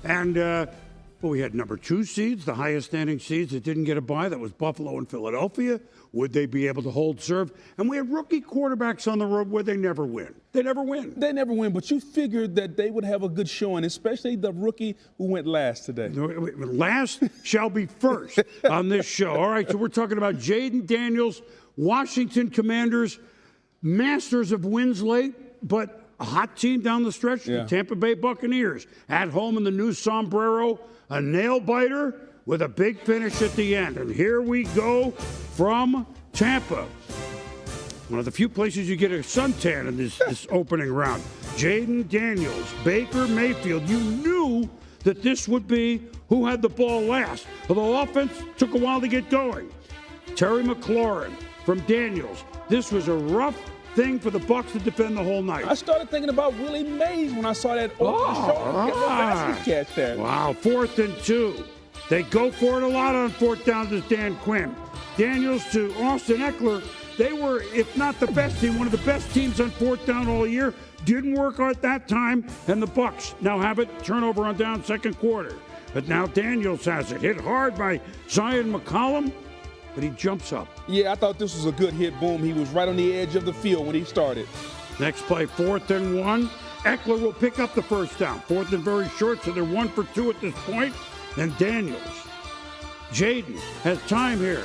And we had number 2 seeds, the highest standing seeds that didn't get a bye. That was Buffalo and Philadelphia. Would they be able to hold serve? And we had rookie quarterbacks on the road where they never win. They never win. They never win, but you figured that they would have a good showing, especially the rookie who went last today. Last shall be first on this show. All right, so we're talking about Jayden Daniels, Washington Commanders, masters of wins late, but a hot team down the stretch, the Tampa Bay Buccaneers, at home in the new sombrero, a nail-biter with a big finish at the end. And here we go from Tampa. One of the few places you get a suntan in this opening round. Jayden Daniels, Baker Mayfield. You knew that this would be who had the ball last. Although offense took a while to get going. Terry McLaurin from Daniels. This was a rough thing for the Bucs to defend the whole night. I started thinking about Willie Mays when I saw that basket catch there. Wow, 4th and 2. They go for it a lot on 4th down to Dan Quinn. Daniels to Austin Eckler. They were, if not the best team, one of the best teams on 4th down all year. Didn't work out that time, and the Bucs now have it. Turnover on down 2nd quarter. But now Daniels has it. Hit hard by Zion McCollum, but he jumps up. Yeah, I thought this was a good hit. Boom. He was right on the edge of the field when he started. Next play, 4th and 1. Eckler will pick up the 1st down. 4th and very short, so they're 1 for 2 at this point. And Daniels. Jayden has time here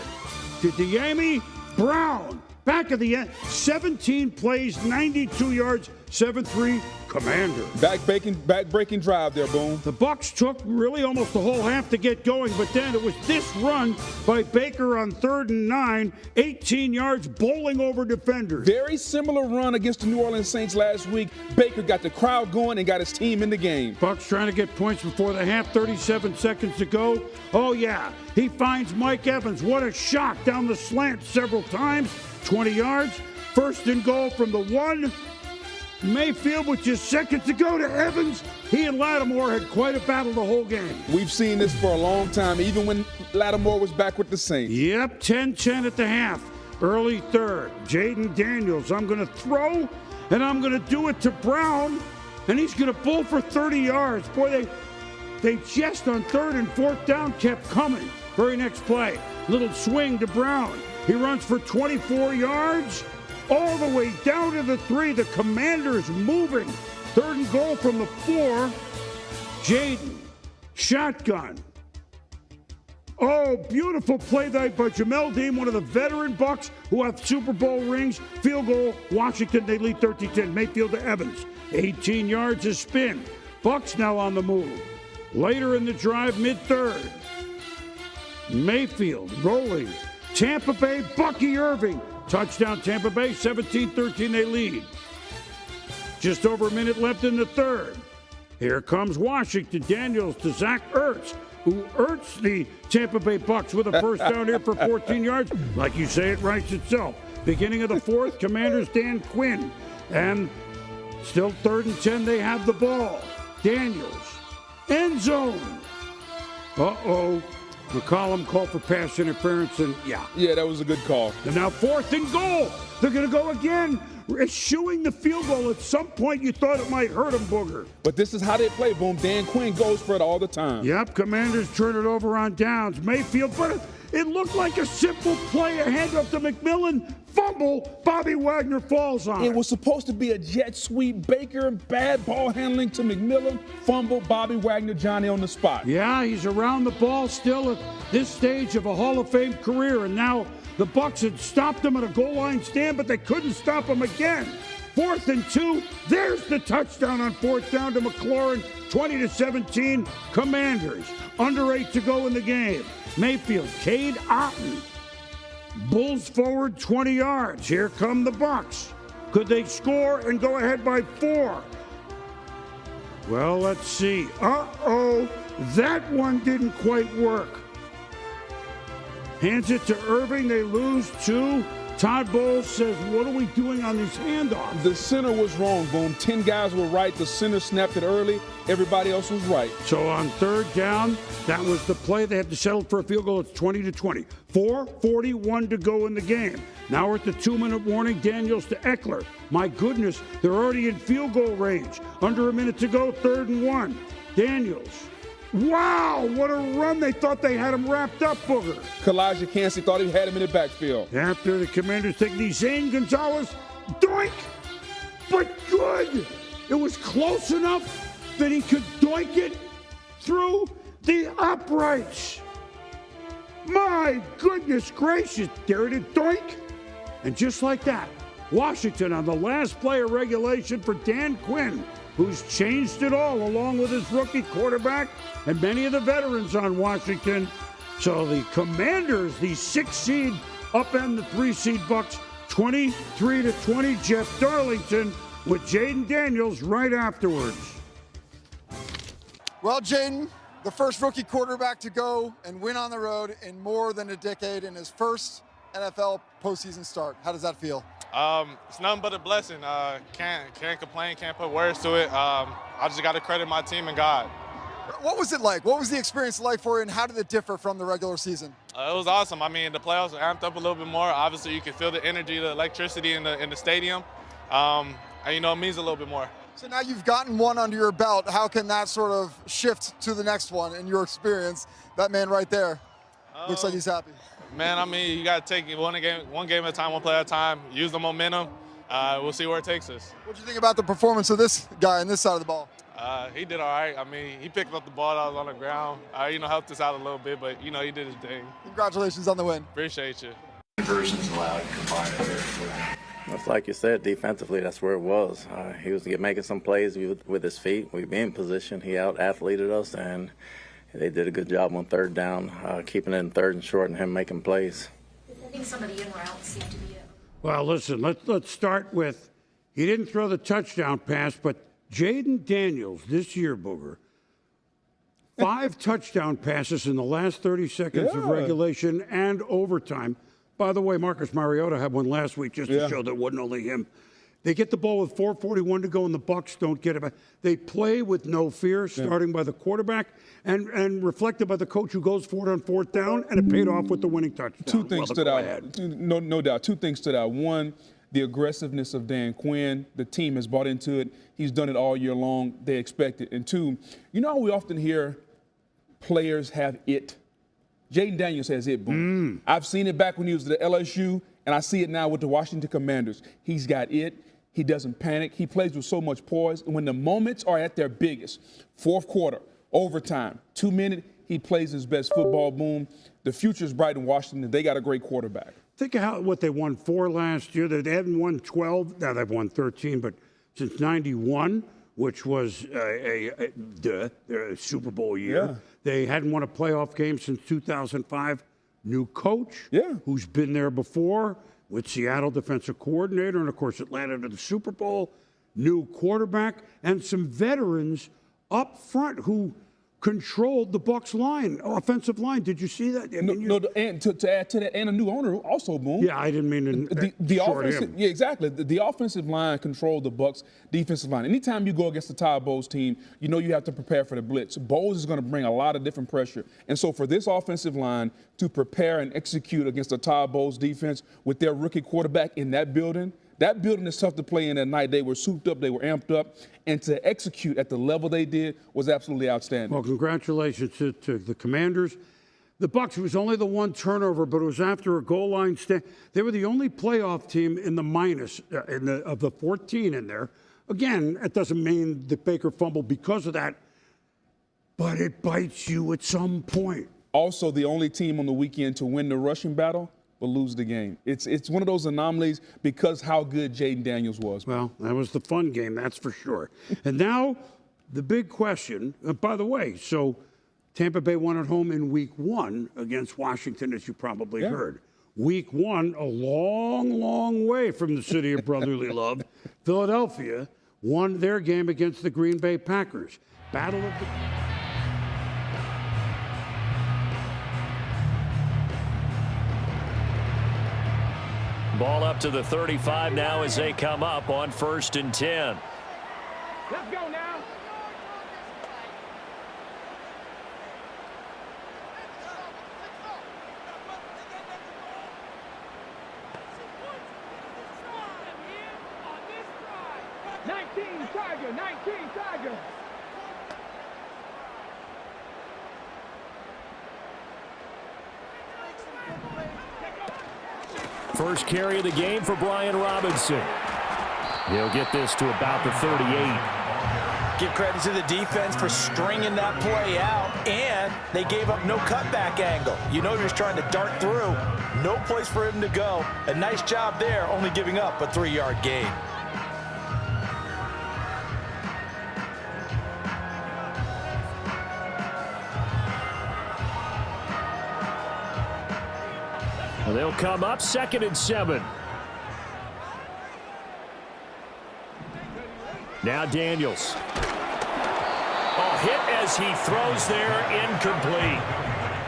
to De'Ami Brown. Back of the end. 17 plays, 92 yards, 7-3 Commander. Back-breaking drive there, Boom. The Bucs took really almost the whole half to get going, but then it was this run by Baker on 3rd and 9, 18 yards, bowling over defenders. Very similar run against the New Orleans Saints last week. Baker got the crowd going and got his team in the game. Bucs trying to get points before the half, 37 seconds to go. Oh, yeah, he finds Mike Evans. What a shot down the slant several times, 20 yards. 1st and goal from the 1. Mayfield with just seconds to go to Evans. He and Lattimore had quite a battle the whole game. We've seen this for a long time, even when Lattimore was back with the Saints. Yep, 10-10 at the half. Early 3rd. Jayden Daniels, I'm going to throw, and I'm going to do it to Brown, and he's going to bowl for 30 yards. Boy, they just on 3rd and 4th down kept coming. Very next play, little swing to Brown. He runs for 24 yards. All the way down to the 3. The Commanders moving. 3rd and goal from the 4. Jayden. Shotgun. Oh, beautiful play by Jamel Dean, one of the veteran Bucs who have Super Bowl rings. Field goal, Washington, they lead 13-10. Mayfield to Evans. 18 yards of spin. Bucs now on the move. Later in the drive, mid-3rd. Mayfield rolling. Tampa Bay, Bucky Irving. Touchdown Tampa Bay, 17-13 they lead. Just over a minute left in the 3rd. Here comes Washington. Daniels to Zach Ertz, who Ertz the Tampa Bay Bucs with a 1st down here for 14 yards. Like you say, it writes itself. Beginning of the 4th, Commanders Dan Quinn. And still 3rd and 10, they have the ball. Daniels, end zone. Uh-oh. McCollum called for pass interference, and Yeah, that was a good call. And now 4th and goal. They're going to go again, eschewing the field goal. At some point, you thought it might hurt them, Booger. But this is how they play, Boom. Dan Quinn goes for it all the time. Yep, Commanders turn it over on downs. Mayfield, but it looked like a simple play, a handoff to McMillan. Fumble, Bobby Wagner falls on it. It was supposed to be a jet sweep. Baker, bad ball handling to McMillan. Fumble, Bobby Wagner, Johnny on the spot. Yeah, he's around the ball still at this stage of a Hall of Fame career, and now the Bucs had stopped him at a goal line stand, but they couldn't stop him again. 4th and 2. There's the touchdown on 4th down to McLaurin. 20-17, Commanders. Under 8 to go in the game. Mayfield, Cade Otton. Bulls forward 20 yards. Here come the Bucs. Could they score and go ahead by 4? Well, let's see. Uh-oh. That one didn't quite work. Hands it to Irving. They lose 2. Todd Bowles says, what are we doing on these handoffs? The center was wrong, Boom. 10 guys were right. The center snapped it early. Everybody else was right. So on 3rd down, that was the play. They had to settle for a field goal. It's 20-20. 4:41 to go in the game. Now we're at the 2-minute warning. Daniels to Eckler. My goodness, they're already in field goal range. Under a minute to go, 3rd and 1. Daniels Wow, what a run. They thought they had him wrapped up, Booger. Kalijah Kancey thought he had him in the backfield. After the Commanders take the Zane Gonzalez, doink, but good. It was close enough that he could doink it through the uprights. My goodness gracious, there it is, doink. And just like that, Washington on the last play of regulation for Dan Quinn, who's changed it all along with his rookie quarterback and many of the veterans on Washington. So the Commanders, the 6th seed, upend the 3 seed Bucs, 23-20. Jeff Darlington with Jayden Daniels right afterwards. Well, Jayden, the first rookie quarterback to go and win on the road in more than a decade in his first NFL postseason start. How does that feel? It's nothing but a blessing. Can't complain, can't put words to it. I just got to credit my team and God. What was it like? What was the experience like for you, and how did it differ from the regular season? It was awesome. I mean, the playoffs were amped up a little bit more. Obviously, you can feel the energy, the electricity in the stadium. And, you know, it means a little bit more. So now you've gotten one under your belt. How can that sort of shift to the next one in your experience? That man right there looks like he's happy. Man, I mean, you got to take it one game at a time, one play at a time, use the momentum. We'll see where it takes us. What do you think about the performance of this guy on this side of the ball? He did all right. I mean, he picked up the ball that was on the ground. Helped us out a little bit, but, he did his thing. Congratulations on the win. Appreciate you. Conversions allowed combined there. That's like you said, defensively, that's where it was. He was making some plays with his feet. We'd be in position. He out-athleted us, and they did a good job on third down, keeping it in third and short and him making plays. I think some of the in routes seem to be it. Well, listen, let's start with, he didn't throw the touchdown pass, but Jayden Daniels this year, Booger, 5 touchdown passes in the last 30 seconds of regulation and overtime. By the way, Marcus Mariota had one last week just to show that it wasn't only him. They get the ball with 4:41 to go, and the Bucs don't get it back. They play with no fear, starting by the quarterback and reflected by the coach who goes for it on 4th down, and it paid off with the winning touchdown. Two things stood out. No doubt. 2 things stood out. One, the aggressiveness of Dan Quinn. The team has bought into it. He's done it all year long. They expect it. And 2, you know how we often hear players have it? Jayden Daniels has it, boom. I've seen it back when he was at LSU, and I see it now with the Washington Commanders. He's got it. He doesn't panic. He plays with so much poise. And when the moments are at their biggest, 4th quarter, overtime, 2-minute, he plays his best football, boom. The future's bright in Washington. They got a great quarterback. Think of what they won 4 last year. They hadn't won 12. Now they've won 13, but since 91, which was their Super Bowl year, they hadn't won a playoff game since 2005. New coach, who's been there before with Seattle defensive coordinator, and of course Atlanta to the Super Bowl. New quarterback and some veterans up front who controlled the Bucs line, offensive line. Did you see that? And to add to that, and a new owner also, boom. Yeah, I didn't mean to the short offensive, him. Yeah, exactly. The offensive line controlled the Bucs' defensive line. Anytime you go against the Todd Bowles team, you know you have to prepare for the blitz. Bowles is going to bring a lot of different pressure. And so for this offensive line to prepare and execute against the Todd Bowles defense with their rookie quarterback in that building is tough to play in at night. They were souped up, they were amped up, and to execute at the level they did was absolutely outstanding. Well, congratulations to the Commanders. The Bucs, it was only the 1 turnover, but it was after a goal line stand. They were the only playoff team in the minus of the 14 in there. Again, that doesn't mean that Baker fumbled because of that, but it bites you at some point. Also, the only team on the weekend to win the rushing battle but lose the game. It's one of those anomalies because how good Jayden Daniels was. Well, that was the fun game, that's for sure. And now the big question, by the way, so Tampa Bay won at home in week 1 against Washington, as you probably heard. Week 1, a long, long way from the city of brotherly love. Philadelphia won their game against the Green Bay Packers. Battle of the... Ball up to the 35 now as they come up on 1st and 10. Let's go now. first carry of the game for Brian Robinson. He'll get this to about the 38. Give credit to the defense for stringing that play out, and they gave up no cutback angle. You know he was trying to dart through. No place for him to go. A nice job there, only giving up a 3-yard gain. Well, they'll come up 2nd and 7. Now Daniels. Oh, hit as he throws there, incomplete.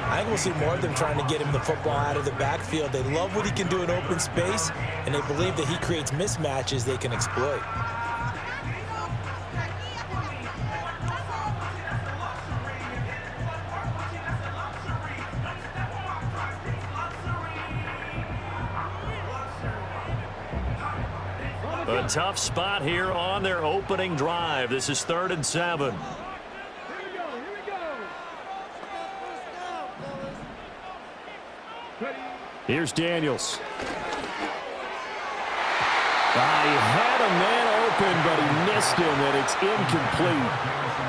I think we'll see more of them trying to get him the football out of the backfield. They love what he can do in open space, and they believe that he creates mismatches they can exploit. A tough spot here on their opening drive. This is 3rd and 7. Here's Daniels. He had a man open, but he missed him, and it's incomplete.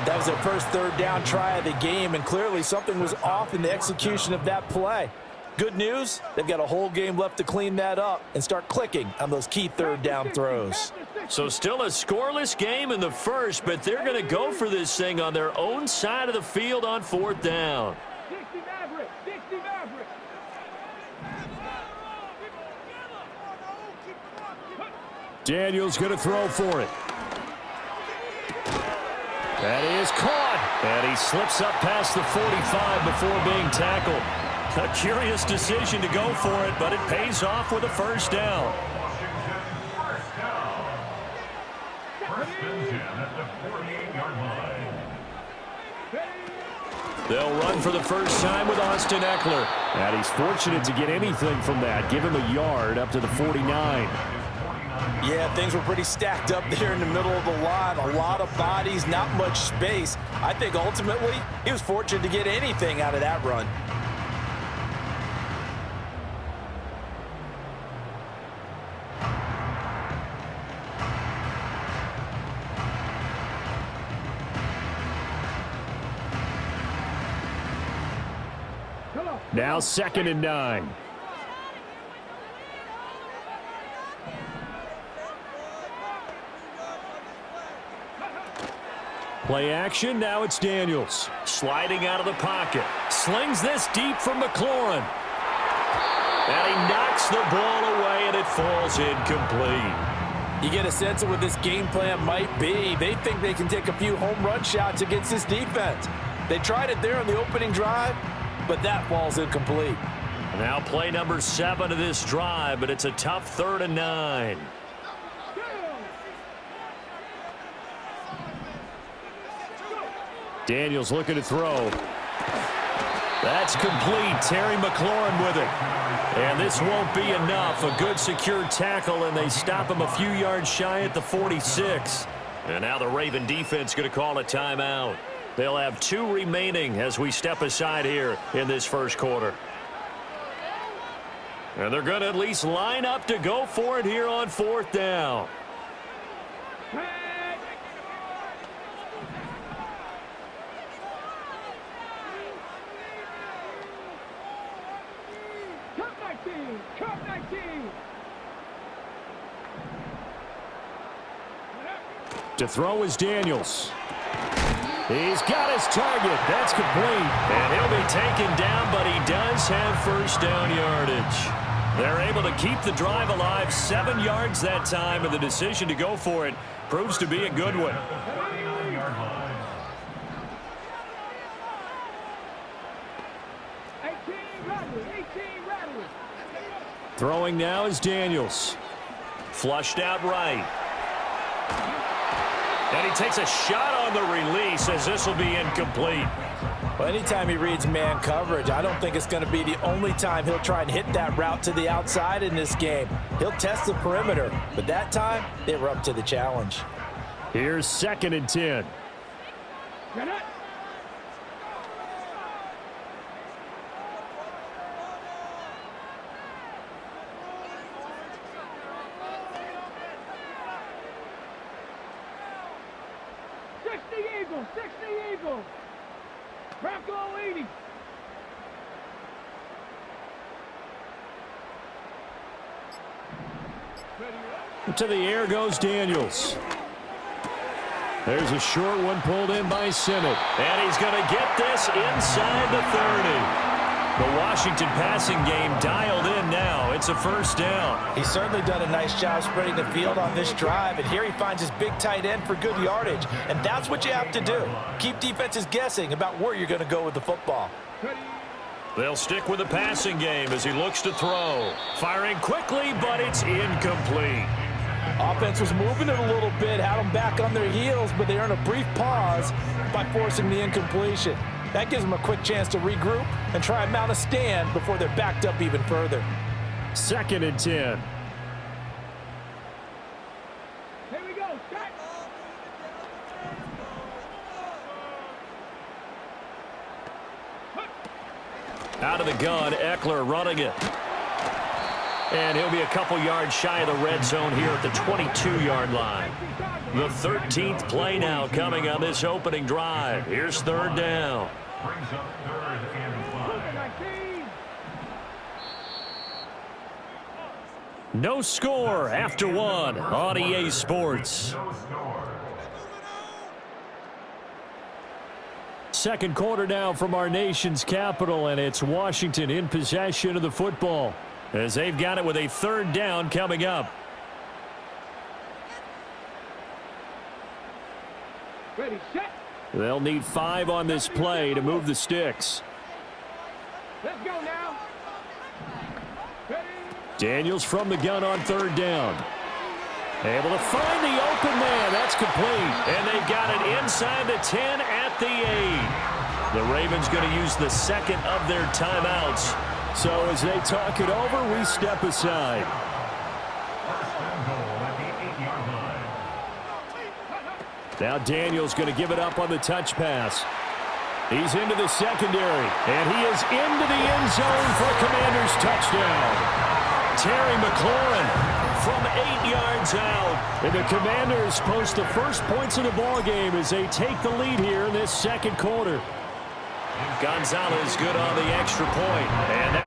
That was their first 3rd down try of the game, and clearly something was off in the execution of that play. Good news, they've got a whole game left to clean that up and start clicking on those key 3rd down throws. So still a scoreless game in the first, but they're going to go for this thing on their own side of the field on 4th down. Daniels going to throw for it. That is caught, and he slips up past the 45 before being tackled. A curious decision to go for it, but it pays off with a 1st down. They'll run for the first time with Austin Eckler. And he's fortunate to get anything from that. Give him a yard up to the 49. Yeah, things were pretty stacked up there in the middle of the line. A lot of bodies, not much space. I think ultimately he was fortunate to get anything out of that run. Now 2nd and 9. Play action, now it's Daniels. Sliding out of the pocket. Slings this deep from McLaurin. And he knocks the ball away, and it falls incomplete. You get a sense of what this game plan might be. They think they can take a few home run shots against this defense. They tried it there on the opening drive, but that falls incomplete. Now play number 7 of this drive, but it's a tough 3rd and 9. Daniels looking to throw. That's complete. Terry McLaurin with it. And this won't be enough. A good secure tackle, and they stop him a few yards shy at the 46. And now the Raven defense going to call a timeout. They'll have 2 remaining as we step aside here in this first quarter. And they're going to at least line up to go for it here on 4th down. To throw is Daniels. He's got his target. That's complete. And he'll be taken down, but he does have 1st down yardage. They're able to keep the drive alive, 7 yards that time, and the decision to go for it proves to be a good one. Throwing now is Daniels. Flushed out right. And he takes a shot on the release as this will be incomplete. Well, anytime he reads man coverage, I don't think it's going to be the only time he'll try and hit that route to the outside in this game. He'll test the perimeter, but that time they were up to the challenge. Here's 2nd and 10. Eagle, 60 Eagle. Bravo 80. To the air goes Daniels. There's a short one pulled in by Simmett. And he's going to get this inside the 30. The Washington passing game dialed in now. It's a first down. He's certainly done a nice job spreading the field on this drive, and here he finds his big tight end for good yardage. And that's what you have to do. Keep defenses guessing about where you're going to go with the football. They'll stick with the passing game as he looks to throw. Firing quickly, but it's incomplete. Offense was moving it a little bit, had them back on their heels, but they earned a brief pause by forcing the incompletion. That gives them a quick chance to regroup and try and mount a stand before they're backed up even further. 2nd and 10. Here we go. Start. Out of the gun, Eckler running it. And he'll be a couple yards shy of the red zone here at the 22-yard line. The 13th play now coming on this opening drive. Here's 3rd down. No score after 1 on EA Sports. Second quarter now from our nation's capital, and it's Washington in possession of the football as they've got it with a 3rd down coming up. Ready, set. They'll need 5 on this play to move the sticks. Let's go now. Ready. Daniels from the gun on 3rd down. Able to find the open man. That's complete. And they've got it inside the 10 at the 8. The Ravens going to use the 2nd of their timeouts. So as they talk it over, we step aside. Now Daniels going to give it up on the touch pass. He's into the secondary, and he is into the end zone for a Commanders touchdown. Terry McLaurin from 8 yards out, and the Commanders post the first points of the ball game as they take the lead here in this 2nd quarter. Gonzalez good on the extra point, and